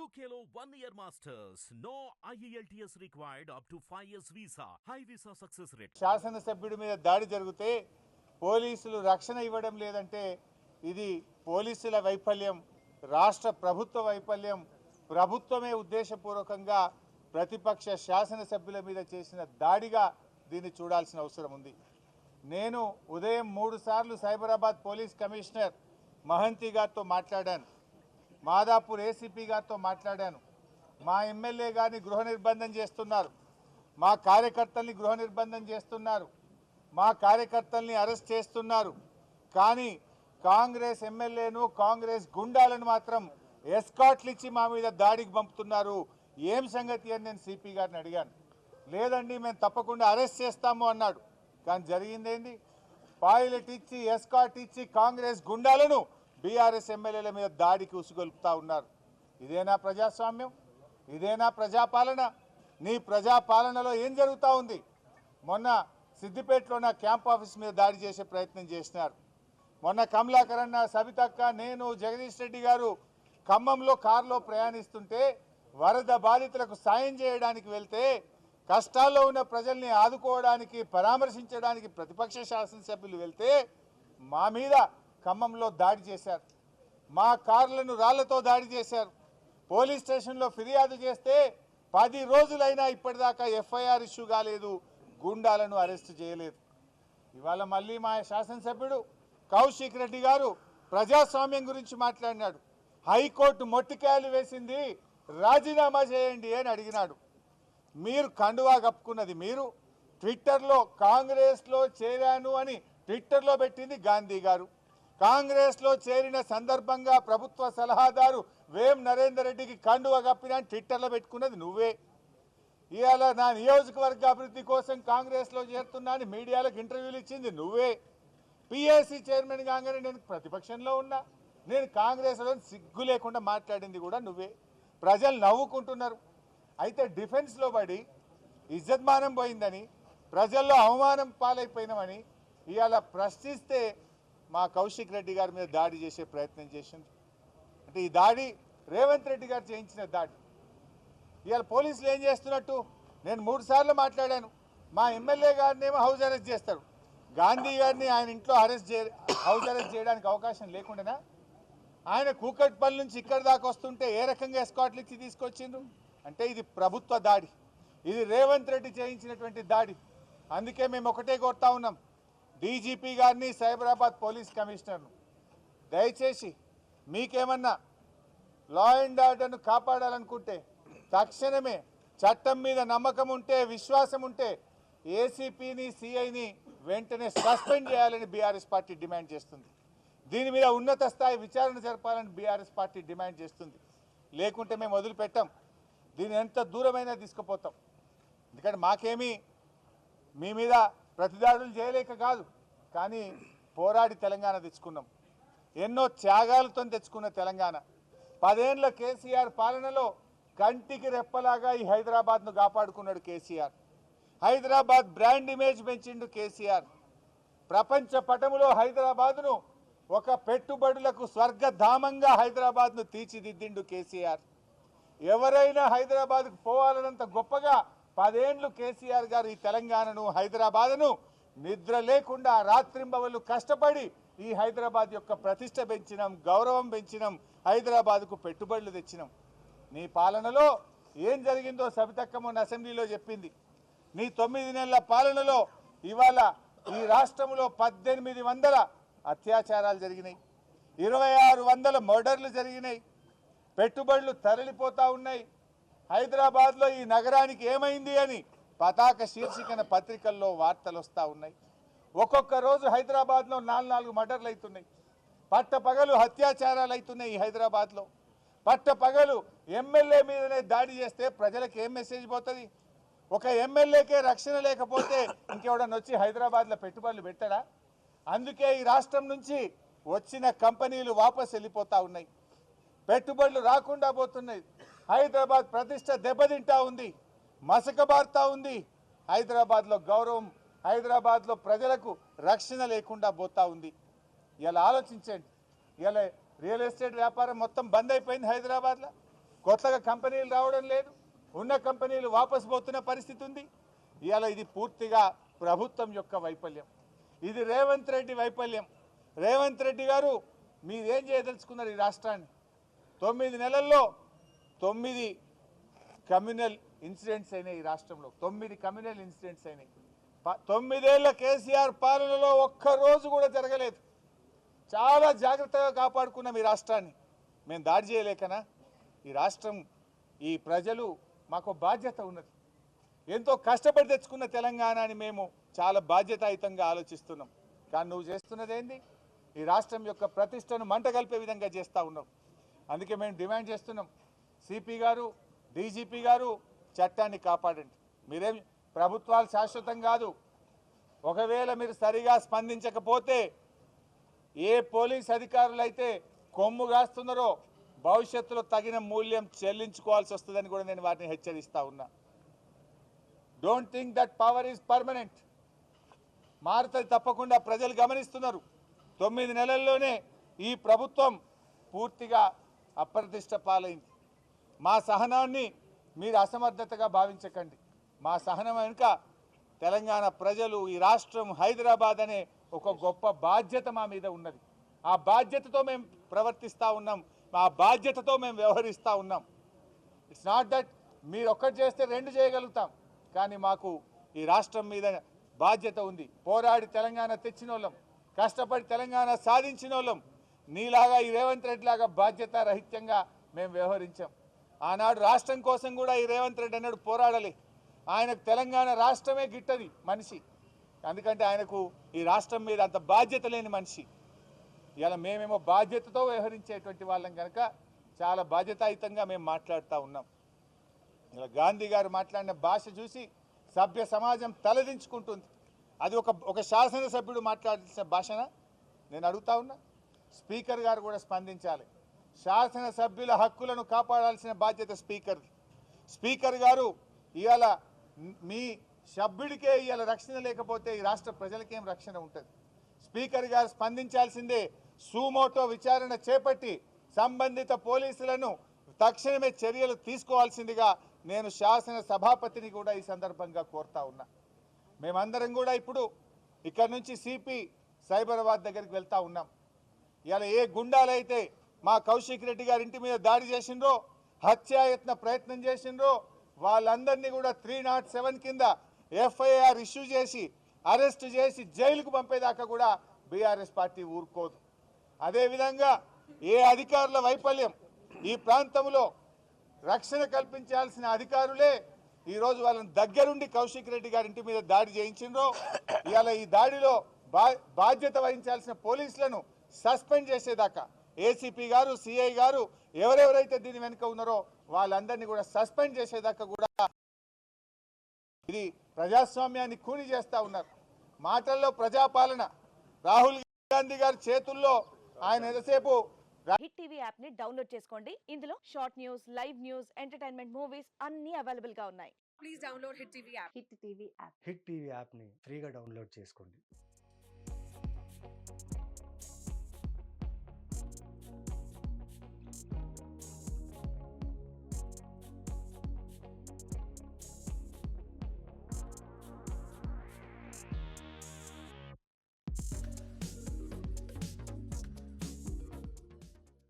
UKLO 1 year masters. No IELTS required up to 5 years visa. High visa success rate. శాసనసభ్యుడి మీద దాడి జరిగితే పోలీసులు రక్షణ ఇవ్వడం లేదంటే ఇది పోలీసుల వైఫల్యం, రాష్ట్ర ప్రభుత్వ వైఫల్యం. ప్రభుత్వమే ఉద్దేశపూర్వకంగా ప్రతిపక్ష శాసనసభ్యుల మీద చేసిన దాడిగా దీన్ని చూడాల్సిన అవసరం ఉంది. నేను ఉదయం 3 సార్లు సైబరాబాద్ పోలీస్ కమిషనర్ మహంతి గారితో మాట్లాడాను, మాదాపూర్ ఏసీపీ గారితో మాట్లాడాను. మా ఎమ్మెల్యే గారిని గృహ నిర్బంధం చేస్తున్నారు, మా కార్యకర్తల్ని గృహ నిర్బంధం చేస్తున్నారు, మా కార్యకర్తల్ని అరెస్ట్ చేస్తున్నారు. కానీ కాంగ్రెస్ ఎమ్మెల్యేను కాంగ్రెస్ గుండాలను మాత్రం ఎస్కాట్లు ఇచ్చి మా మీద దాడికి పంపుతున్నారు. ఏం సంగతి అని నేను సిపి గారిని అడిగాను. లేదండి మేము తప్పకుండా అరెస్ట్ చేస్తాము అన్నాడు. కానీ జరిగిందేంది? పైలట్ ఇచ్చి ఎస్కాట్ ఇచ్చి కాంగ్రెస్ గుండాలను బీఆర్ఎస్ ఎమ్మెల్యేల మీద దాడికి ఉసుగొల్పుతా ఉన్నారు. ఇదేనా ప్రజాస్వామ్యం? ఇదేనా ప్రజాపాలన? నీ ప్రజాపాలనలో ఏం జరుగుతూ ఉంది? మొన్న సిద్దిపేటలో నా క్యాంప్ ఆఫీస్ మీద దాడి చేసే ప్రయత్నం చేసినారు. మొన్న కమలాకరణ, సబితక్క, నేను, జగదీష్ రెడ్డి గారు ఖమ్మంలో కారులో ప్రయాణిస్తుంటే వరద బాధితులకు సాయం చేయడానికి వెళ్తే, కష్టాల్లో ఉన్న ప్రజల్ని ఆదుకోవడానికి పరామర్శించడానికి ప్రతిపక్ష శాసనసభ్యులు వెళ్తే మా మీద ఖమ్మంలో దాడి చేశారు. మా కార్లను రాళ్లతో దాడి చేశారు. పోలీస్ స్టేషన్లో ఫిర్యాదు చేస్తే 10 రోజులైనా ఇప్పటిదాకా ఎఫ్ఐఆర్ ఇష్యూ కాలేదు, గుండాలను అరెస్ట్ చేయలేదు. ఇవాళ మళ్ళీ మా శాసనసభ్యుడు కౌశిక్ రెడ్డి గారు ప్రజాస్వామ్యం గురించి మాట్లాడినాడు. హైకోర్టు మొట్టికాయలు వేసింది, రాజీనామా చేయండి అని అడిగినాడు. మీరు కండువా కప్పుకున్నది మీరు. ట్విట్టర్లో కాంగ్రెస్లో చేరాను అని ట్విట్టర్లో పెట్టింది గాంధీ గారు. కాంగ్రెస్లో చేరిన సందర్భంగా ప్రభుత్వ సలహాదారు వేం నరేందర్ రెడ్డికి కండువా కప్పినా ట్విట్టర్లో పెట్టుకున్నది నువ్వే. ఇవాళ నా నియోజకవర్గ అభివృద్ధి కోసం కాంగ్రెస్లో చేరుతున్నా అని మీడియాలకు ఇంటర్వ్యూలు ఇచ్చింది నువ్వే. పిఎస్సి చైర్మన్ కాగానే నేను ప్రతిపక్షంలో ఉన్నా, నేను కాంగ్రెస్లో సిగ్గు లేకుండా మాట్లాడింది కూడా నువ్వే. ప్రజలు నవ్వుకుంటున్నారు. అయితే డిఫెన్స్లో పడి ఇజ్జత్మానం పోయిందని, ప్రజల్లో అవమానం పాలైపోయినామని ఇవాళ ప్రశ్నిస్తే మా కౌశిక్ రెడ్డి గారి మీద దాడి చేసే ప్రయత్నం చేసింది. అంటే ఈ దాడి రేవంత్ రెడ్డి గారు చేయించిన దాడి. ఇవాళ పోలీసులు ఏం చేస్తున్నట్టు? నేను 3 సార్లు మాట్లాడాను. మా ఎమ్మెల్యే గారిని ఏమో హౌస్ అరెస్ట్ చేస్తారు, గాంధీ గారిని ఆయన ఇంట్లో హౌస్ అరెస్ట్ చేయడానికి అవకాశం లేకుండానా? ఆయన కూకట్పల్లి నుంచి ఇక్కడి దాకా వస్తుంటే ఏ రకంగా ఎస్కాట్లు ఇచ్చి తీసుకొచ్చిండ్రు? అంటే ఇది ప్రభుత్వ దాడి, ఇది రేవంత్ రెడ్డి చేయించినటువంటి దాడి. అందుకే మేము ఒకటే కోరుతా ఉన్నాం, డీజీపీ గారిని, సైబరాబాద్ పోలీస్ కమిషనర్ను, దయచేసి మీకేమన్నా లా అండ్ ఆర్డర్ను కాపాడాలనుకుంటే తక్షణమే చట్టం మీద నమ్మకం ఉంటే, విశ్వాసం ఉంటే ఏసీపీని, సిఐని వెంటనే సస్పెండ్ చేయాలని బీఆర్ఎస్ పార్టీ డిమాండ్ చేస్తుంది. దీని మీద ఉన్నత స్థాయి విచారణ జరపాలని బీఆర్ఎస్ పార్టీ డిమాండ్ చేస్తుంది. లేకుంటే మేము వదిలిపెట్టాం, దీన్ని ఎంత దూరమైనా తీసుకుపోతాం. ఎందుకంటే మాకేమీ మీ మీద ప్రతిదాడులు చేయలేక కాదు, కానీ పోరాడి తెలంగాణ తెచ్చుకున్నాం. ఎన్నో త్యాగాలతో తెచ్చుకున్న తెలంగాణ. 10 ఏళ్ల కేసీఆర్ పాలనలో కంటికి రెప్పలాగా ఈ హైదరాబాద్ను కాపాడుకున్నాడు కేసీఆర్. హైదరాబాద్ బ్రాండ్ ఇమేజ్ పెంచిండు కేసీఆర్. ప్రపంచ పటములో హైదరాబాద్ను ఒక పెట్టుబడులకు స్వర్గధామంగా హైదరాబాద్ను తీర్చిదిద్దిండు కేసీఆర్. ఎవరైనా హైదరాబాద్కు పోవాలన్నంత గొప్పగా 10 ఏళ్లు కేసీఆర్ గారు ఈ తెలంగాణను, హైదరాబాద్ను నిద్ర లేకుండా రాత్రింబవళ్ళు కష్టపడి ఈ హైదరాబాద్ యొక్క ప్రతిష్ట పెంచినాం, గౌరవం పెంచినాం, హైదరాబాద్కు పెట్టుబడులు తెచ్చినాం. నీ పాలనలో ఏం జరిగిందో సబితక్క మొన్న అసెంబ్లీలో చెప్పింది. నీ 9 నెలల పాలనలో ఇవాళ ఈ రాష్ట్రంలో 1800 అత్యాచారాలు జరిగినాయి, 2600 మర్డర్లు జరిగినాయి, పెట్టుబడులు తరలిపోతూ ఉన్నాయి. హైదరాబాద్లో ఈ నగరానికి ఏమైంది అని పతాక శీర్షికన పత్రికల్లో వార్తలు వస్తూ ఉన్నాయి. ఒక్కొక్క రోజు హైదరాబాద్లో 4 మర్డర్లు అవుతున్నాయి. పట్టపగలు అత్యాచారాలు అవుతున్నాయి ఈ హైదరాబాద్లో. పట్టపగలు ఎమ్మెల్యే మీదనే దాడి చేస్తే ప్రజలకు ఏం మెసేజ్ పోతుంది? ఒక ఎమ్మెల్యేకే రక్షణ లేకపోతే ఇంకెవడన్నా వచ్చి హైదరాబాద్లో పెట్టుబడులు పెట్టడా? అందుకే ఈ రాష్ట్రం నుంచి వచ్చిన కంపెనీలు వాపసు వెళ్ళిపోతూ ఉన్నాయి, పెట్టుబడులు రాకుండా పోతున్నాయి. హైదరాబాద్ ప్రతిష్ట దెబ్బతింటా ఉంది, మసకబారుతా ఉంది. హైదరాబాద్లో గౌరవం, హైదరాబాద్లో ప్రజలకు రక్షణ లేకుండా పోతా ఉంది. ఇలా ఆలోచించండి. ఇలా రియల్ ఎస్టేట్ వ్యాపారం మొత్తం బంద్ అయిపోయింది హైదరాబాద్లో. కొత్తగా కంపెనీలు రావడం లేదు, ఉన్న కంపెనీలు వాపసు పోతున్న పరిస్థితి ఉంది. ఇవాళ ఇది పూర్తిగా ప్రభుత్వం యొక్క వైఫల్యం, ఇది రేవంత్ రెడ్డి వైఫల్యం. రేవంత్ రెడ్డి గారు మీరేం చేయదలుచుకున్నారు? ఈ రాష్ట్రాన్ని 9 నెలల్లో 9 కమ్యూనల్ ఇన్సిడెంట్స్ అయినాయి. ఈ రాష్ట్రంలో 9 కమ్యూనల్ ఇన్సిడెంట్స్ అయినాయి. 9 ఏళ్ల కేసీఆర్ పాలనలో ఒక్కరోజు కూడా జరగలేదు. చాలా జాగ్రత్తగా కాపాడుకున్నాం ఈ రాష్ట్రాన్ని. మేము దాడి చేయలేకనా? ఈ రాష్ట్రం, ఈ ప్రజలు మాకు బాధ్యత ఉన్నది. ఎంతో కష్టపడి తెచ్చుకున్న తెలంగాణని మేము చాలా బాధ్యతాయుతంగా ఆలోచిస్తున్నాం. కానీ నువ్వు చేస్తున్నది ఏంది? ఈ రాష్ట్రం యొక్క ప్రతిష్టను మంట కలిపే విధంగా చేస్తూ ఉన్నావు. అందుకే మేము డిమాండ్ చేస్తున్నాం, సిపి గారు, డీజీపీ గారు, చట్టాన్ని కాపాడండి. మీరేం ప్రభుత్వాలు శాశ్వతం కాదు. ఒకవేళ మీరు సరిగా స్పందించకపోతే ఏ పోలీస్ అధికారులు అయితే కొమ్ము కాస్తున్నారో భవిష్యత్తులో తగిన మూల్యం చెల్లించుకోవాల్సి వస్తుందని కూడా నేను వారిని హెచ్చరిస్తా ఉన్నా. Don't think that power is permanent. మారుతుంది తప్పకుండా, ప్రజలు గమనిస్తున్నారు. 9 నెలల్లోనే ఈ ప్రభుత్వం పూర్తిగా అప్రతిష్ట పాలైంది. మా సహనాన్ని మీరు అసమర్థతగా భావించకండి. మా సహనం వెనుక తెలంగాణ ప్రజలు, ఈ రాష్ట్రం, హైదరాబాద్ అనే ఒక గొప్ప బాధ్యత మా మీద ఉన్నది. ఆ బాధ్యతతో మేము ప్రవర్తిస్తూ ఉన్నాం, ఆ బాధ్యతతో మేము వ్యవహరిస్తూ ఉన్నాం. ఇట్స్ నాట్ దట్ మీరు ఒక్కటి చేస్తే 2 చేయగలుగుతాం, కానీ మాకు ఈ రాష్ట్రం మీద బాధ్యత ఉంది. పోరాడి తెలంగాణ తెచ్చిన వాళ్ళం, కష్టపడి తెలంగాణ సాధించిన వాళ్ళం. నీలాగా ఈ రేవంత్ రెడ్డి లాగా బాధ్యత రహిత్యంగా మేము వ్యవహరించాం. ఆనాడు రాష్ట్రం కోసం కూడా ఈ రేవంత్ రెడ్డి అన్నాడు పోరాడాలి. ఆయనకు తెలంగాణ రాష్ట్రమే గిట్టది మనిషి, ఎందుకంటే ఆయనకు ఈ రాష్ట్రం మీద అంత బాధ్యత లేని మనిషి. ఇలా మేమేమో బాధ్యతతో వ్యవహరించేటువంటి వాళ్ళం కనుక చాలా బాధ్యతాయుతంగా మేము మాట్లాడుతూ ఉన్నాం. ఇలా గాంధీ గారు మాట్లాడిన భాష చూసి సభ్య సమాజం తలదించుకుంటుంది. అది ఒక శాసనసభ్యుడు మాట్లాడాల్సిన భాషన? నేను అడుగుతా ఉన్నా. స్పీకర్ గారు కూడా స్పందించాలి. శాసనసభ్యుల హక్కులను కాపాడాల్సిన బాధ్యత స్పీకర్ది. స్పీకర్ గారు ఇవాళ మీ సభ్యుడికే ఇవాళ రక్షణ లేకపోతే ఈ రాష్ట్ర ప్రజలకేం రక్షణ ఉంటుంది? స్పీకర్ గారు స్పందించాల్సిందే. సుమోటో విచారణ చేపట్టి సంబంధిత పోలీసులను తక్షణమే చర్యలు తీసుకోవాల్సిందిగా నేను శాసన సభాపతిని కూడా ఈ సందర్భంగా కోరుతా ఉన్నా. మేమందరం కూడా ఇప్పుడు ఇక్కడ నుంచి సిపి సైబరాబాద్ దగ్గరికి వెళ్తా ఉన్నాం. ఇలా ఏ గుండాలైతే మా కౌశిక్ రెడ్డి గారి ఇంటి మీద దాడి చేసిండ్రో, హత్యాయత్న ప్రయత్నం చేసిండ్రో, వాళ్ళందరినీ కూడా 307 కింద ఎఫ్ఐఆర్ ఇష్యూ చేసి అరెస్ట్ చేసి జైలుకు పంపేదాకా కూడా బీఆర్ఎస్ పార్టీ ఊరుకోదు. అదేవిధంగా ఏ అధికారుల వైఫల్యం, ఈ ప్రాంతంలో రక్షణ కల్పించాల్సిన అధికారులే ఈరోజు వాళ్ళని దగ్గరుండి కౌశిక్ రెడ్డి గారి ఇంటి మీద దాడి చేయించిండ్రో, ఇవాళ ఈ దాడిలో బాధ్యత వహించాల్సిన పోలీసులను సస్పెండ్ చేసేదాకా ఏసీపీ గారు, సిఐ గారు, ఎవరెవరైతే దీని వెనుక ఉన్నారో వాళ్ళందరినీ కూడా సస్పెండ్ చేసేదాకా కూడా ఇది ప్రజాస్వామ్యాన్ని కూని చేస్తూ ఉన్నారు. మాటల్లో ప్రజాపాలన. రాహుల్ గాంధీ గారి చేతుల్లో ఆయన ఎంతసేపు. హిట్ టీవీ యాప్ ని డౌన్లోడ్ చేసుకోండి. ఇందులో short news, live news, entertainment movies అన్ని అవైలబుల్ గా ఉన్నాయి. Please download Hit TV app. Hit TV app. Hit TV యాప్ని ఫ్రీగా డౌన్లోడ్ చేసుకోండి.